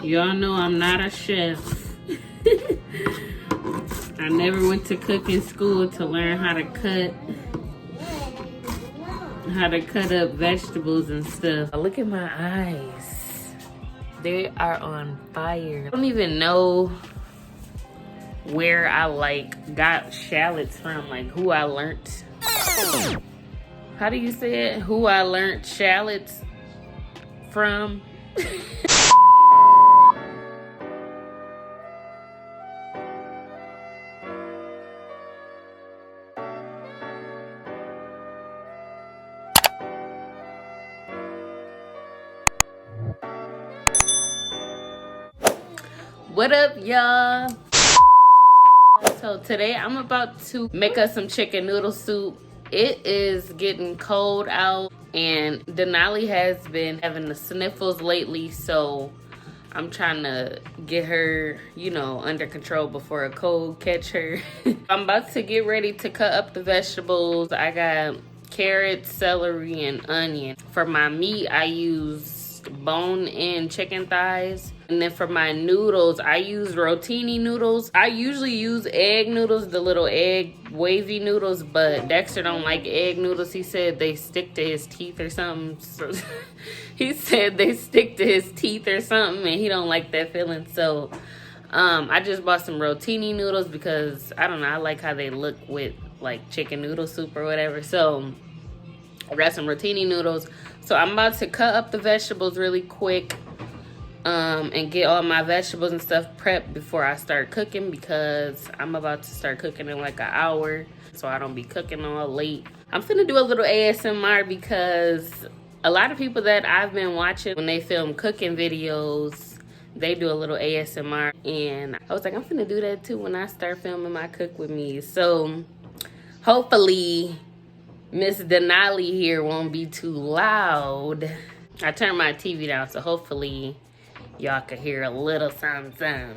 Y'all know I'm not a chef. I never went to cooking school to learn how to cut up vegetables and stuff. Look at my eyes. They are on fire. I don't even know where I got shallots from, like who I learned. How do you say it? Who I learned shallots from. What up, y'all? So today I'm about to make us some chicken noodle soup. It is getting cold out and Denali has been having the sniffles lately, so I'm trying to get her, you know, under control before a cold catch her. I'm about to get ready to cut up the vegetables. I got carrots, celery, and onion. For my meat, I use bone-in chicken thighs. And then for my noodles, I use rotini noodles. I usually use egg noodles, the little egg wavy noodles, but Dexter don't like egg noodles. He said they stick to his teeth or something. So he said they stick to his teeth or something, and he don't like that feeling. So I just bought some rotini noodles because, I don't know, I like how they look with like chicken noodle soup or whatever. So I got some rotini noodles. So I'm about to cut up the vegetables really quick and get all my vegetables and stuff prepped before I start cooking, because I'm about to start cooking in like an hour, so I don't be cooking all late. I'm finna do a little ASMR because a lot of people that I've been watching, when they film cooking videos, they do a little ASMR, and I was like, I'm finna do that too when I start filming my cook with me. So hopefully Miss Denali here won't be too loud. I turned my TV down, so hopefully y'all could hear a little something.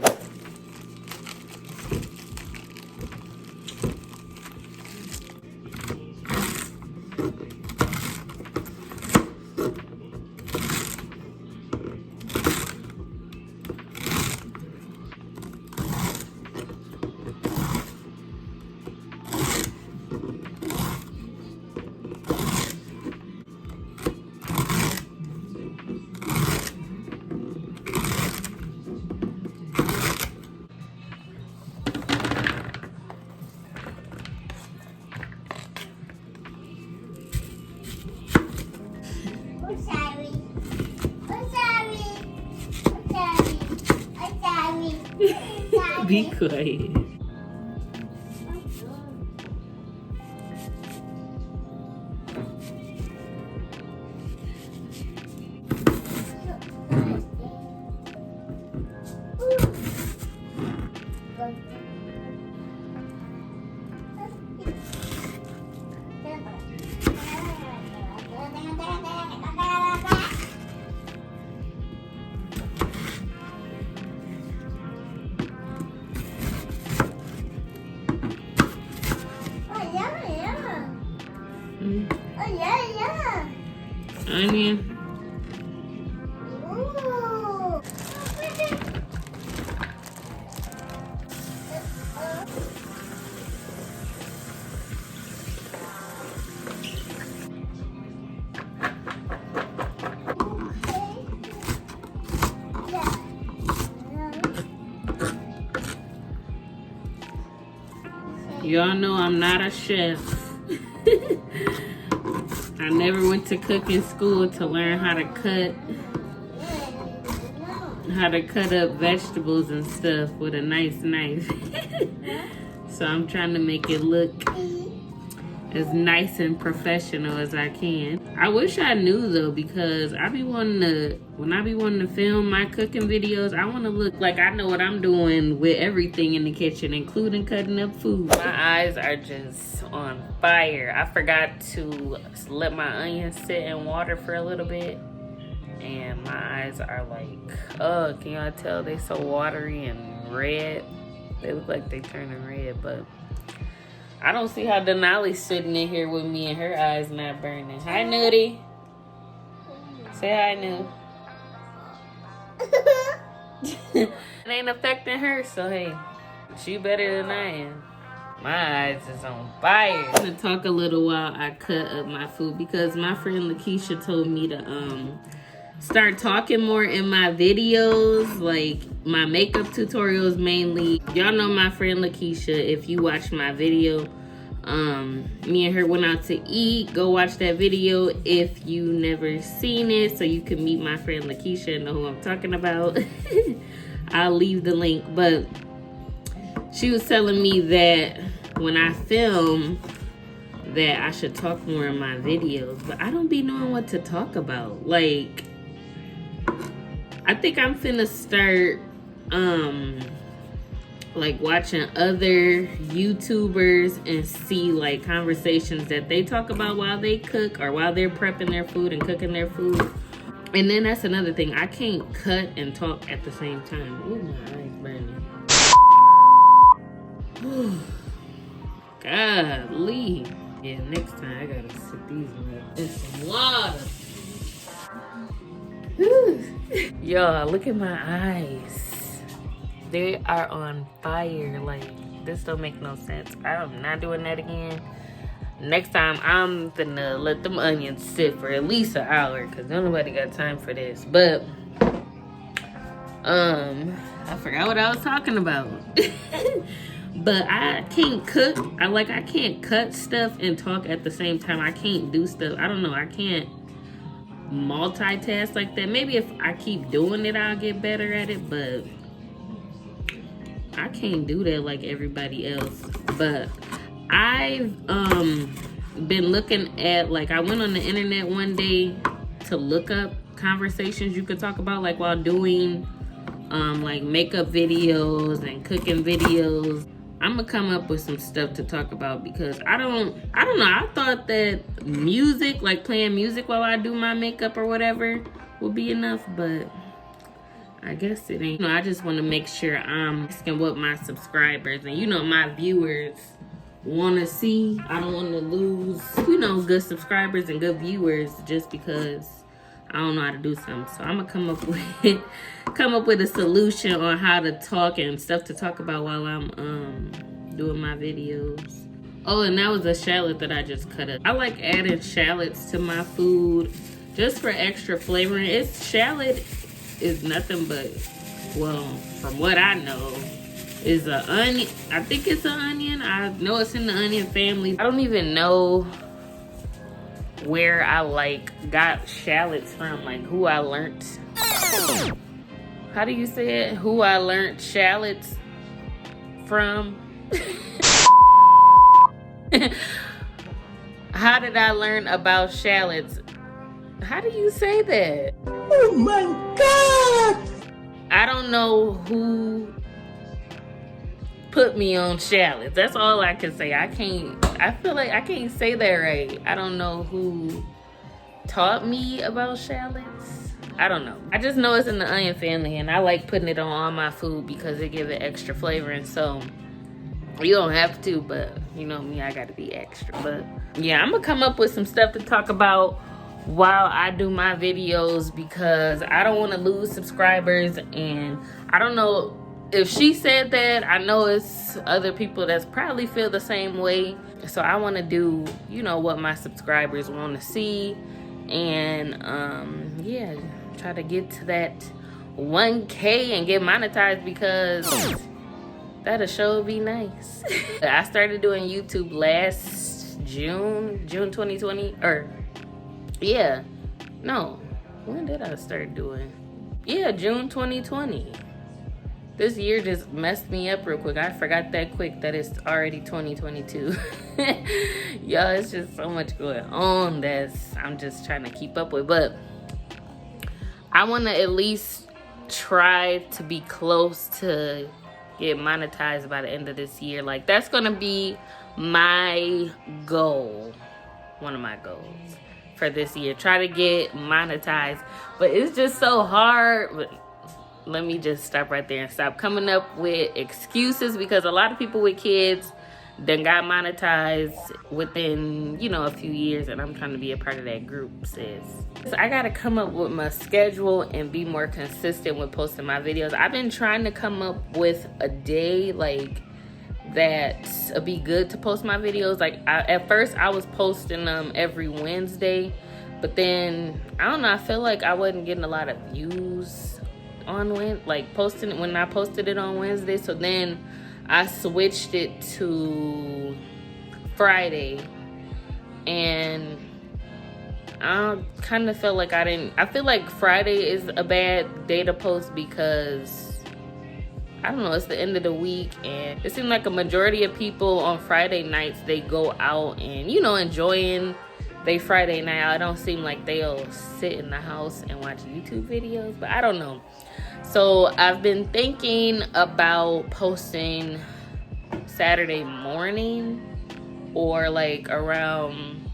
Be quiet. Onion. Y'all know I'm not a chef. I never went to cooking school to learn how to cut up vegetables and stuff with a nice knife. So I'm trying to make it look as nice and professional as I can. I wish I knew though, because when I be wanting to film my cooking videos, I want to look like I know what I'm doing with everything in the kitchen, including cutting up food. My eyes are just on fire. I forgot to let my onions sit in water for a little bit, and my eyes are like, oh, can y'all tell they so watery and red? They look like they turning red, but I don't see how Denali's sitting in here with me and her eyes not burning. Hi, Nudie. Say hi, Nude. It ain't affecting her, so hey, she better than I am. My eyes is on fire. I'm gonna talk a little while I cut up my food because my friend Lakeisha told me to start talking more in my videos, like my makeup tutorials mainly. Y'all know my friend Lakeisha. If you watch my video, me and her went out to eat. Go watch that video if you never seen it, so you can meet my friend Lakeisha and know who I'm talking about. I'll leave the link. But she was telling me that when I film that I should talk more in my videos, but I don't be knowing what to talk about. Like, I think I'm finna start like watching other YouTubers and see like conversations that they talk about while they cook or while they're prepping their food and cooking their food. And then that's another thing, I can't cut and talk at the same time. Ooh, my eyes burning. Golly. Yeah, next time I gotta sit these in some water. Y'all, look at my eyes. They are on fire. Like, this don't make no sense. I'm not doing that again. Next time, I'm gonna let them onions sit for at least an hour because nobody got time for this. But, I forgot what I was talking about. But I can't cook. I can't cut stuff and talk at the same time. I can't do stuff. I don't know. I can't multitask like that. Maybe if I keep doing it, I'll get better at it. But I can't do that like everybody else. But I've been looking at, like, I went on the internet one day to look up conversations you could talk about, like while doing like makeup videos and cooking videos. I'm gonna come up with some stuff to talk about because I don't know. I thought that music, like playing music while I do my makeup or whatever, would be enough, but I guess it ain't. I just want to make sure I'm asking what my subscribers and my viewers want to see. I don't want to lose, good subscribers and good viewers just because I don't know how to do something. So I'm gonna come up with a solution on how to talk and stuff to talk about while I'm doing my videos. Oh, and that was a shallot that I just cut up. I like adding shallots to my food just for extra flavoring. Shallot is nothing but, well, from what I know, is an onion. I think it's an onion. I know it's in the onion family. I don't even know where I got shallots from, like who I learned. How do you say it? Who I learned shallots from? How did I learn about shallots? How do you say that? Oh my God! I don't know who put me on shallots. That's all I can say. I feel like I can't say that right. I don't know who taught me about shallots. I don't know. I just know it's in the onion family, and I like putting it on all my food because it gives it extra flavor. And so you don't have to, but you know me, I gotta be extra. But yeah, I'm gonna come up with some stuff to talk about while I do my videos because I don't want to lose subscribers. And I don't know if she said that. I know it's other people that's probably feel the same way. So I want to do, what my subscribers want to see. And yeah, try to get to that 1K and get monetized because that'll sure be nice. I started doing YouTube last June 2020, or yeah, no, when did I start doing? Yeah, June 2020. This year just messed me up real quick. I forgot that quick that it's already 2022. Y'all, it's just so much going on that I'm just trying to keep up with. But I want to at least try to be close to get monetized by the end of this year. Like, that's going to be my goal. One of my goals for this year. Try to get monetized. But it's just so hard. But let me just stop right there and stop coming up with excuses because a lot of people with kids then got monetized within, you know, a few years, and I'm trying to be a part of that group, sis. So I gotta come up with my schedule and be more consistent with posting my videos. I've been trying to come up with a day like that be good to post my videos. Like at first I was posting them every Wednesday, but then I don't know, I feel like I wasn't getting a lot of views on posting it when I posted it on Wednesday. So then I switched it to Friday, and I kind of felt like I feel like Friday is a bad day to post because I don't know, it's the end of the week, and it seems like a majority of people on Friday nights, they go out and, you know, enjoying their Friday night. I don't seem like they'll sit in the house and watch YouTube videos, but I don't know. So I've been thinking about posting Saturday morning or like around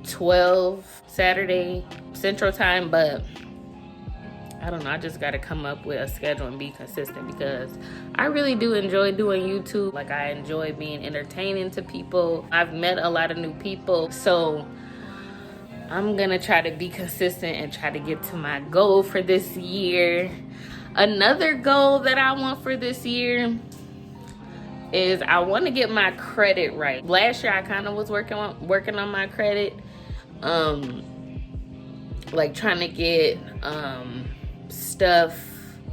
12 Saturday Central Time, but I don't know, I just gotta come up with a schedule and be consistent because I really do enjoy doing YouTube. Like, I enjoy being entertaining to people. I've met a lot of new people, so I'm gonna try to be consistent and try to get to my goal for this year. Another goal that I want for this year is I want to get my credit right. Last year I kind of was working on my credit, like trying to get stuff,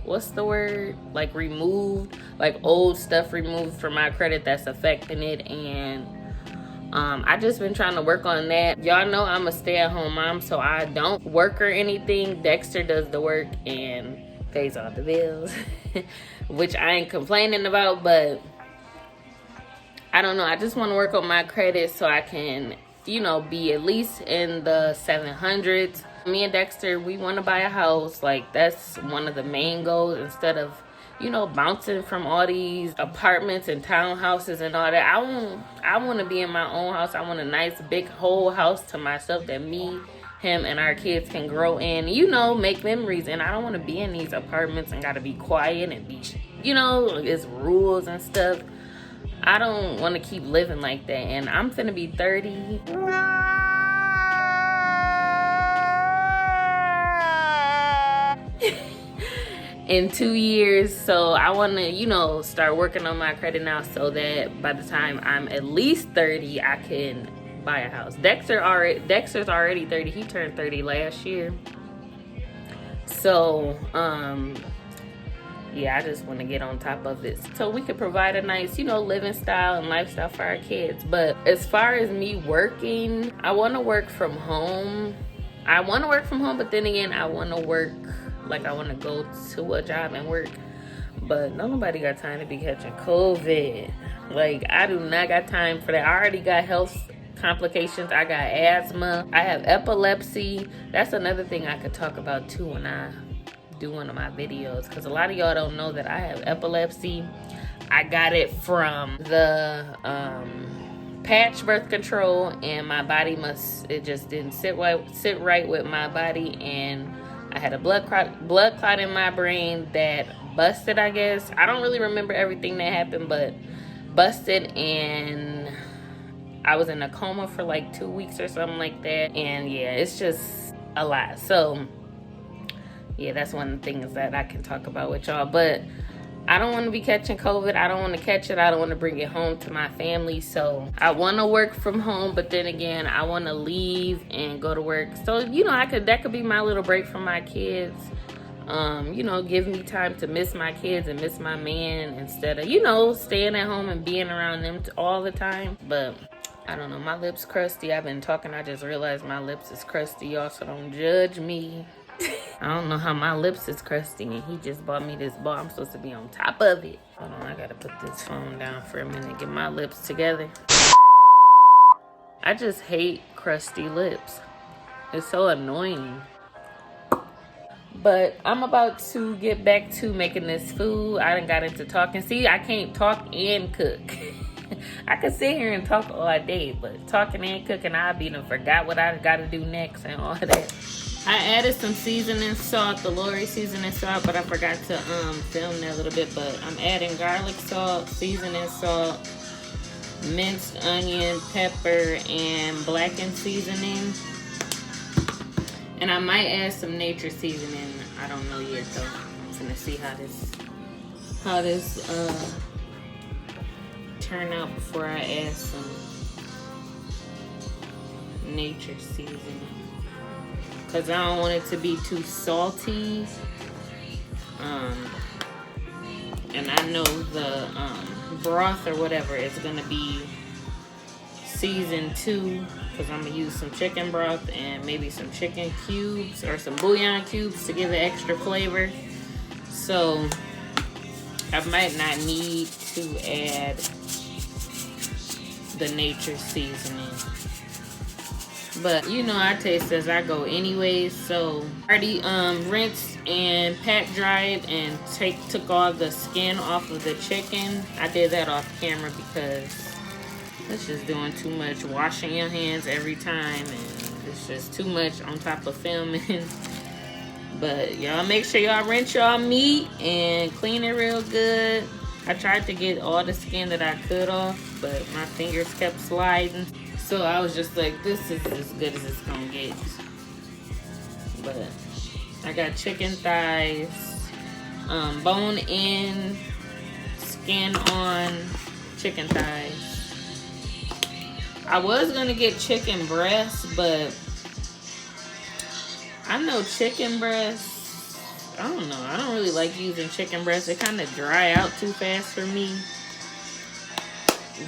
what's the word, like removed, like old stuff removed from my credit that's affecting it. And I just been trying to work on that. Y'all know I'm a stay-at-home mom, so I don't work or anything. Dexter does the work and pays all the bills, which I ain't complaining about, but I don't know, I just want to work on my credit so I can, you know, be at least in the 700s. Me and Dexter, we want to buy a house. Like, that's one of the main goals, instead of, you know, bouncing from all these apartments and townhouses and all that. I want to be in my own house. I want a nice big whole house to myself that me, him, and our kids can grow in, you know, make memories. And I don't want to be in these apartments and gotta be quiet and be, you know, it's rules and stuff. I don't want to keep living like that. And I'm finna be 30. In 2 years, so I want to, you know, start working on my credit now so that by the time I'm at least 30, I can buy a house. Dexter's already 30. He turned 30 last year. So yeah, I just want to get on top of it so we could provide a nice, you know, living style and lifestyle for our kids. But as far as me working, I want to work from home. But then again, I want to work, like, I want to go to a job and work. But nobody got time to be catching COVID. Like, I do not got time for that. I already got health complications. I got asthma. I have epilepsy. That's another thing I could talk about too when I do one of my videos, because a lot of y'all don't know that I have epilepsy. I got it from the patch birth control, and my body it just didn't sit right with my body, and I had a blood clot in my brain that busted, I guess. I don't really remember everything that happened, but busted, and I was in a coma for like 2 weeks or something like that. And yeah, it's just a lot. So yeah, that's one of the things that I can talk about with y'all. But I don't want to be catching COVID. I don't want to catch it. I don't want to bring it home to my family. So I want to work from home, but then again, I want to leave and go to work. So, you know, that could be my little break from my kids. You know, give me time to miss my kids and miss my man instead of, you know, staying at home and being around them all the time. But I don't know, my lips crusty. I've been talking, I just realized my lips is crusty, y'all, so don't judge me. I don't know how my lips is crusty, and he just bought me this ball. I'm supposed to be on top of it. Hold on, I gotta put this phone down for a minute, get my lips together. I just hate crusty lips. It's so annoying. But I'm about to get back to making this food. I done got into talking. See, I can't talk and cook. I could sit here and talk all day, but talking and cooking, I'll be done forgot what I gotta do next and all that. I added some seasoning salt, the Lori seasoning salt, but I forgot to film that a little bit. But I'm adding garlic salt, seasoning salt, minced onion, pepper, and blackened seasoning. And I might add some nature seasoning. I don't know yet though. I'm gonna see how this turn out before I add some nature seasoning. Cause I don't want it to be too salty. And I know the broth or whatever is gonna be seasoned too, because I'm gonna use some chicken broth and maybe some chicken cubes or some bouillon cubes to give it extra flavor. So I might not need to add the nature seasoning. But you know, I taste as I go anyways. So I already rinsed and pat dried and took all the skin off of the chicken. I did that off camera because it's just doing too much washing your hands every time, and it's just too much on top of filming. But y'all make sure y'all rinse y'all meat and clean it real good. I tried to get all the skin that I could off, but my fingers kept sliding. So I was just like, this is as good as it's gonna get. But I got chicken thighs, bone in, skin on chicken thighs. I was gonna get chicken breasts, but I know chicken breasts, I don't know, I don't really like using chicken breasts. They kind of dry out too fast for me.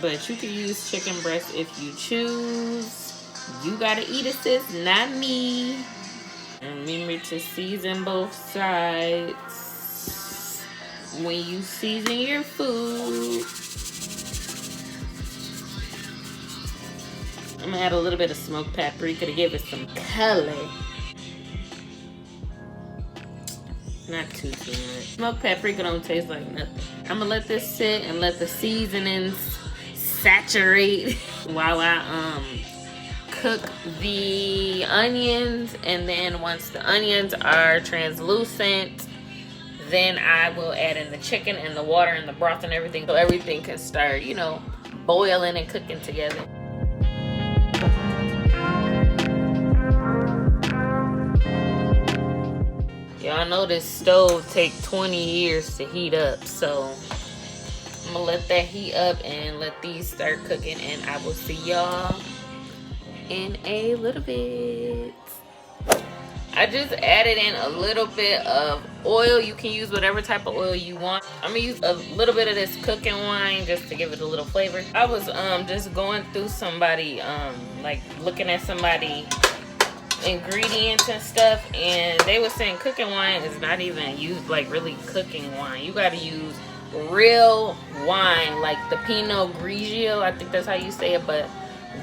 But you can use chicken breast if you choose. You gotta eat it, sis, not me. Remember to season both sides when you season your food. I'm gonna add a little bit of smoked paprika to give it some color. Not too much. Smoked paprika don't taste like nothing. I'm gonna let this sit and let the seasonings saturate while I cook the onions. And then once the onions are translucent, then I will add in the chicken and the water and the broth and everything, so everything can start, you know, boiling and cooking together. Y'all know this stove take 20 years to heat up, so I'm gonna let that heat up and let these start cooking, and I will see y'all in a little bit. I just added in a little bit of oil. You can use whatever type of oil you want. I'm gonna use a little bit of this cooking wine just to give it a little flavor. I was just going through somebody, like looking at somebody ingredients and stuff, and they were saying cooking wine is not even used like really cooking wine. You got to use real wine, like the Pinot Grigio, I think that's how you say it, but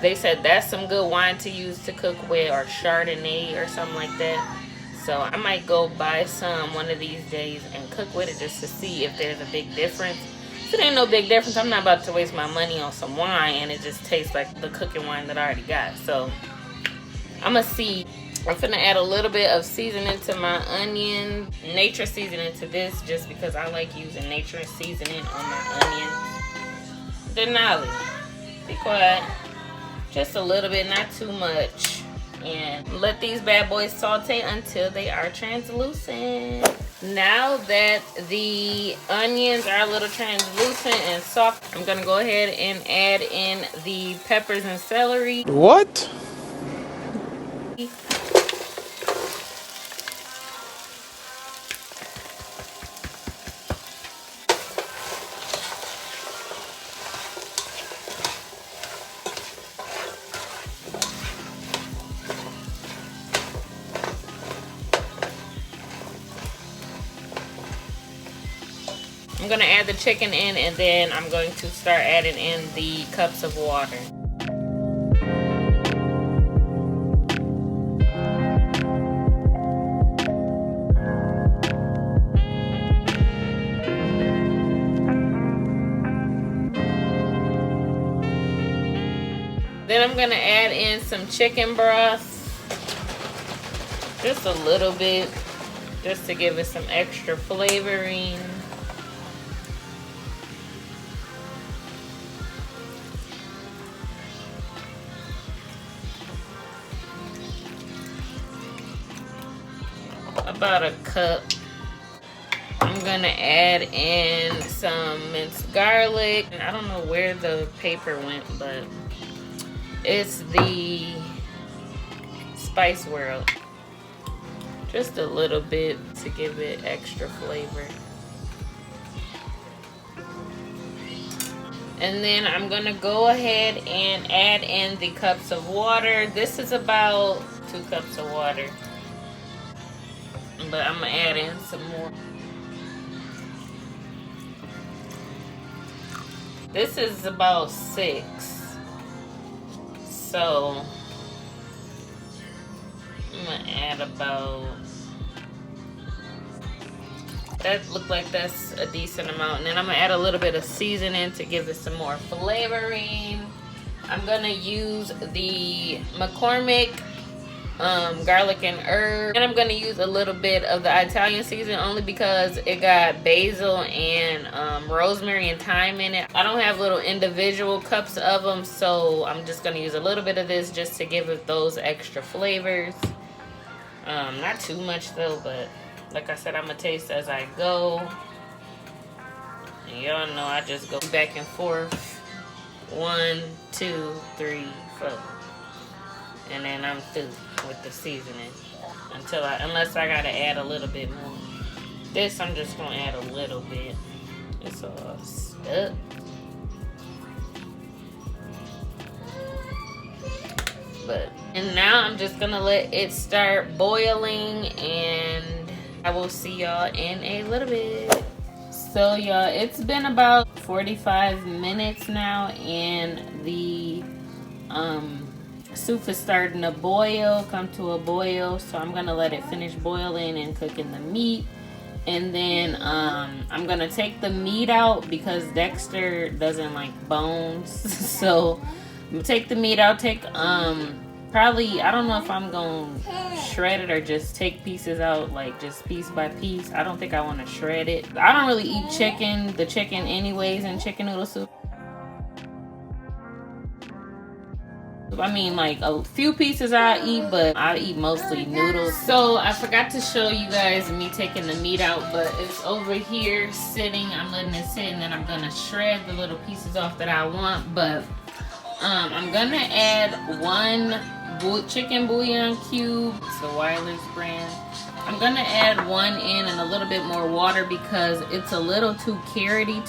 they said that's some good wine to use to cook with, or Chardonnay or something like that. So I might go buy some one of these days and cook with it just to see if there's a big difference. If it ain't no big difference, I'm not about to waste my money on some wine and it just tastes like the cooking wine that I already got. So I'm gonna see. I'm finna add a little bit of seasoning to my onion, nature seasoning to this, just because I like using nature seasoning on my onions. Denali, be quiet. Just a little bit, not too much. And let these bad boys saute until they are translucent. Now that the onions are a little translucent and soft, I'm gonna go ahead and add in the peppers and celery. What? I'm gonna add the chicken in, and then I'm going to start adding in the cups of water. Then I'm gonna add in some chicken broth. Just a little bit, just to give it some extra flavoring. About a cup. I'm gonna add in some minced garlic. I don't know where the paper went, but it's the Spice World. Just a little bit to give it extra flavor. And then I'm gonna go ahead and add in the cups of water. This is about 2 cups of water, but I'm gonna add in some more. This is about 6. So I'm gonna add about, that look like that's a decent amount. And then I'm gonna add a little bit of seasoning to give it some more flavoring. I'm gonna use the McCormick garlic and herb, and I'm gonna use a little bit of the Italian seasoning only because it got basil and rosemary and thyme in it. I don't have little individual cups of them, so I'm just gonna use a little bit of this just to give it those extra flavors. Not too much though, but like I said, I'm gonna taste as I go. And y'all know I just go back and forth. 1, 2, 3, 4. And then I'm through with the seasoning unless I gotta add a little bit more. This I'm just gonna add a little bit. It's all stuck. And now I'm just gonna let it start boiling, and I will see y'all in a little bit. So y'all, it's been about 45 minutes now, and the soup is starting to boil, come to a boil. So I'm gonna let it finish boiling and cooking the meat. And then I'm gonna take the meat out because Dexter doesn't like bones. So I'm gonna take the meat out, take probably, I don't know if I'm gonna shred it or just take pieces out, like just piece by piece. I don't think I want to shred it. I don't really eat the chicken anyways in chicken noodle soup. I mean, like a few pieces I eat, but I eat mostly noodles. So I forgot to show you guys me taking the meat out, but it's over here sitting. I'm letting it sit, and then I'm gonna shred the little pieces off that I want. But I'm gonna add 1 chicken bouillon cube. It's the Wireless brand. I'm gonna add 1 in and a little bit more water because it's a little too carroty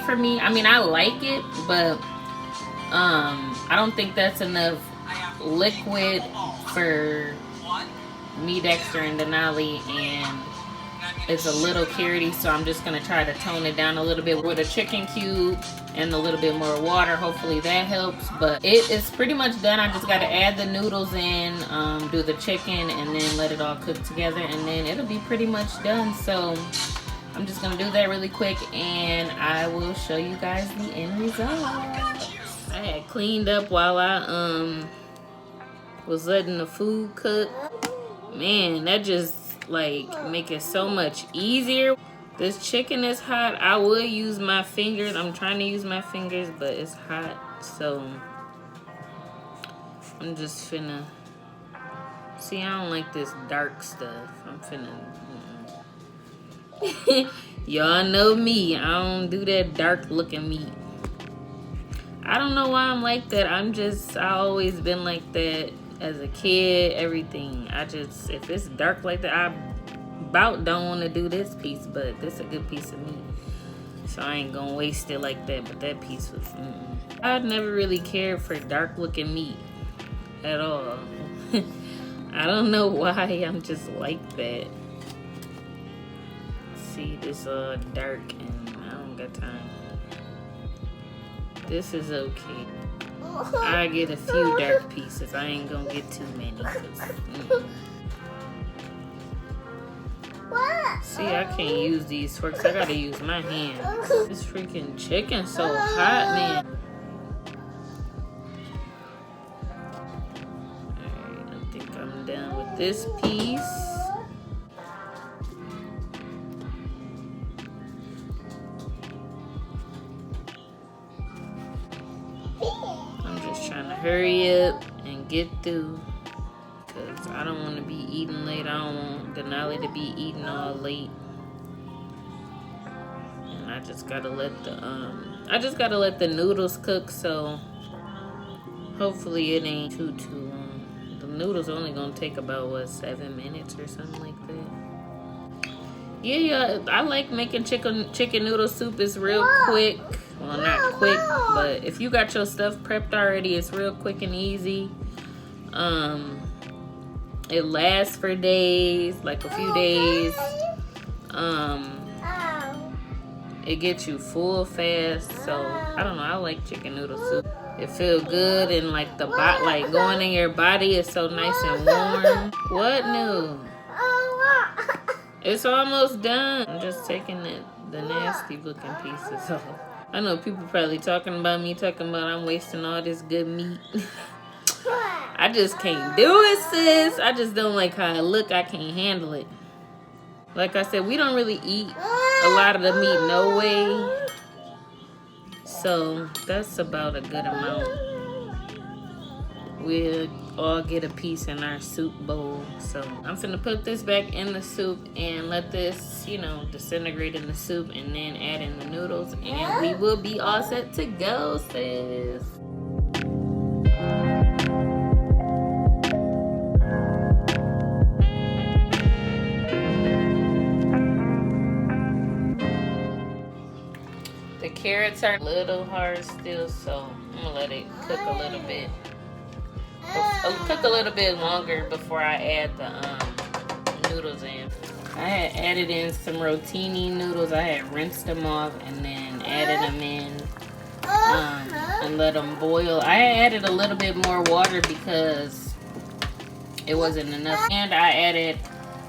for me. I mean, I like it, but I don't think that's enough liquid for me, Dexter, and Denali, and it's a little carroty, so I'm just gonna try to tone it down a little bit with a chicken cube and a little bit more water. Hopefully that helps. But it is pretty much done. I just gotta add the noodles in, do the chicken, and then let it all cook together, and then it'll be pretty much done. So I'm just gonna do that really quick, and I will show you guys the end result. I had cleaned up while I was letting the food cook. Man, that just like make it so much easier. This chicken is hot. I would use my fingers. I'm trying to use my fingers, but it's hot, so I'm just finna see. I don't like this dark stuff. I'm finna y'all know me, I don't do that dark looking meat. I don't know why I'm like that. I always been like that as a kid, everything. If it's dark like that, I about don't want to do this piece, but this is a good piece of meat. So I ain't gonna waste it like that, but that piece was, I'd never really cared for dark looking meat at all. I don't know why, I'm just like that. See, this dark, and I don't got time. This is okay. I get a few dark pieces. I ain't gonna get too many. See, I can't use these forks. I gotta use my hands. This freaking chicken's so hot, man. Alright, I think I'm done with this piece. I'm just trying to hurry up and get through, because I don't want to be eating late. I don't want Denali to be eating all late. And I just gotta let the noodles cook, so hopefully it ain't too long. The noodles only gonna take about, what, 7 minutes or something like that. Yeah, I like making chicken noodle soup. It's real quick. Well, not quick, but if you got your stuff prepped already, it's real quick and easy. It lasts for days, like a few days. It gets you full fast, so I don't know. I like chicken noodle soup. It feels good, and like like going in your body is so nice and warm. What new? It's almost done. I'm just taking the nasty looking pieces off. I know people probably talking about I'm wasting all this good meat. I just can't do it, sis. I just don't like how it look. I can't handle it. Like I said, we don't really eat a lot of the meat no way. So that's about a good amount. We'll all get a piece in our soup bowl. So I'm finna put this back in the soup and let this, you know, disintegrate in the soup, and then add in the noodles, and we will be all set to go, sis. The carrots are a little hard still, so I'm gonna let it cook a little bit. Cook a little bit longer before I add the noodles in. I had added in some rotini noodles. I had rinsed them off and then added them in and let them boil. I added a little bit more water because it wasn't enough. And I added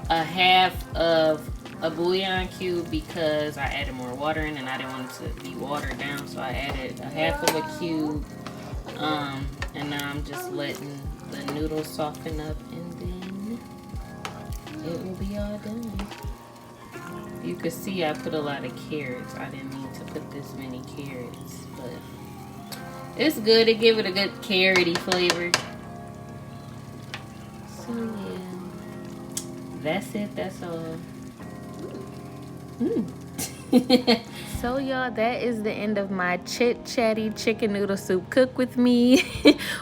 a half of a bouillon cube because I added more water in and I didn't want it to be watered down. So I added a half of a cube. And now I'm just letting the noodles soften up, and then it will be all done. You can see I put a lot of carrots. I didn't need to put this many carrots, but it's good. It give it a good carroty flavor. So yeah, that's it. That's all. So y'all, that is the end of my chit chatty chicken noodle soup cook with me.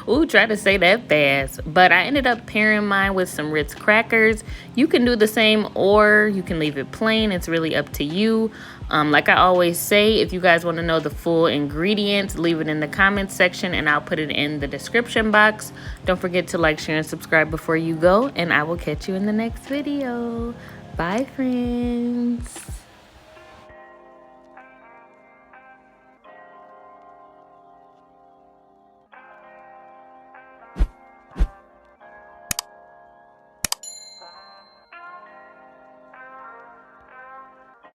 Ooh, try to say that fast. But I ended up pairing mine with some Ritz crackers. You can do the same, or you can leave it plain. It's really up to you. Like I always say, if you guys want to know the full ingredients, leave it in the comments section and I'll put it in the description box. Don't forget to like, share, and subscribe before you go, and I will catch you in the next video. Bye, friends.